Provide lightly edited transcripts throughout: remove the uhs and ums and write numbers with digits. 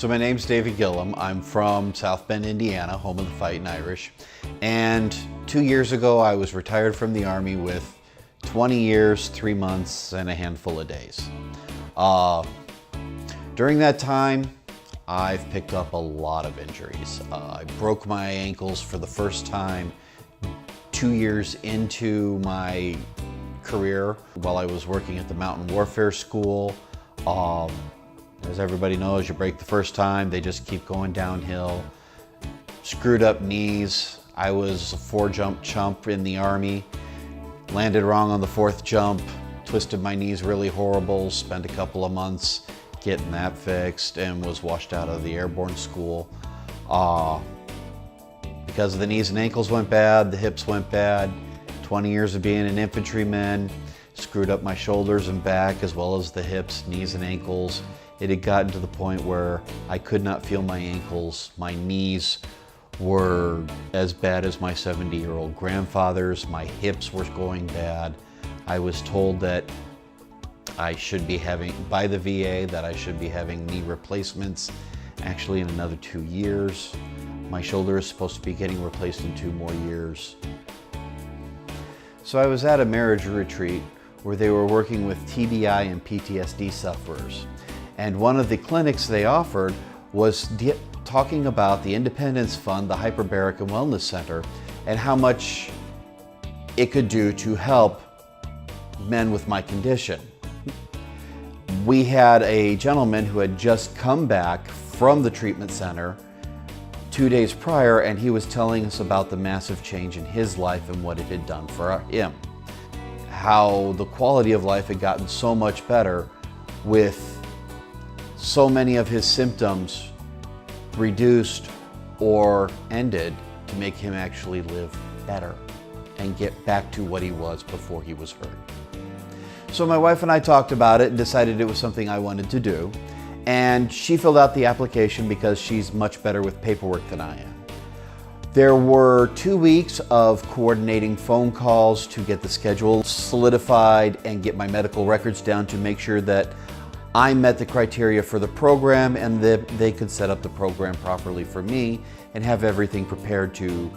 So my name's David Gillam. I'm from South Bend, Indiana, home of the Fightin' Irish. And 2 years ago, I was retired from the Army with 20 years, 3 months, and a handful of days. During that time, I've picked up a lot of injuries. I broke my ankles for the first time 2 years into my career while I was working at the Mountain Warfare School. As everybody knows, you break the first time, they just keep going downhill. Screwed up knees. I was a 4-jump chump in the Army. Landed wrong on the 4th jump, twisted my knees really horrible, spent a couple of months getting that fixed, and was washed out of the airborne school. Because the knees and ankles went bad, the hips went bad, 20 years of being an infantryman, screwed up my shoulders and back as well as the hips, knees and ankles. It had gotten to the point where I could not feel my ankles. My knees were as bad as my 70-year-old grandfather's. My hips were going bad. I was told that I should be having, by the VA, that I should be having knee replacements actually in another 2 years. My shoulder is supposed to be getting replaced in 2 more years. So I was at a marriage retreat where they were working with TBI and PTSD sufferers. And one of the clinics they offered was talking about the Independence Fund, the Hyperbaric and Wellness Center, and how much it could do to help men with my condition. We had a gentleman who had just come back from the treatment center 2 days prior, and he was telling us about the massive change in his life and what it had done for him. How the quality of life had gotten so much better with so many of his symptoms reduced or ended to make him actually live better and get back to what he was before he was hurt. So my wife and I talked about it and decided it was something I wanted to do. And she filled out the application because she's much better with paperwork than I am. There were 2 weeks of coordinating phone calls to get the schedule solidified and get my medical records down to make sure that I met the criteria for the program and that they could set up the program properly for me and have everything prepared to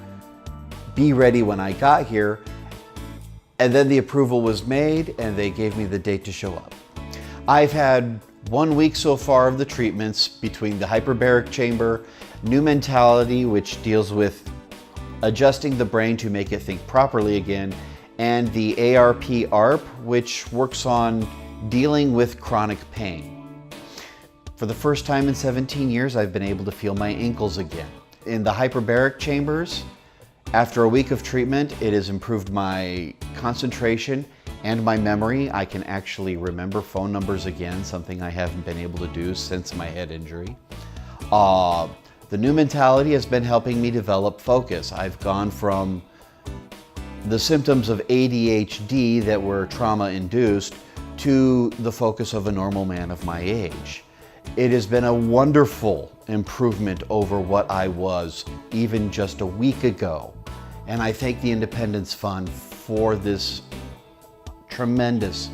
be ready when I got here. And then the approval was made and they gave me the date to show up. I've had 1 week so far of the treatments between the hyperbaric chamber, new mentality, which deals with adjusting the brain to make it think properly again, and the ARP, which works on dealing with chronic pain. For the first time in 17 years, I've been able to feel my ankles again. In the hyperbaric chambers, after a week of treatment, it has improved my concentration and my memory. I can actually remember phone numbers again, something I haven't been able to do since my head injury. The new mentality has been helping me develop focus. I've gone from the symptoms of ADHD that were trauma-induced to the focus of a normal man of my age. It has been a wonderful improvement over what I was even just a week ago. And I thank the Independence Fund for this tremendous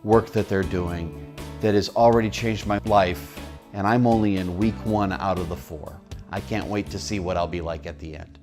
work that they're doing that has already changed my life. And I'm only in week 1 out of the 4. I can't wait to see what I'll be like at the end.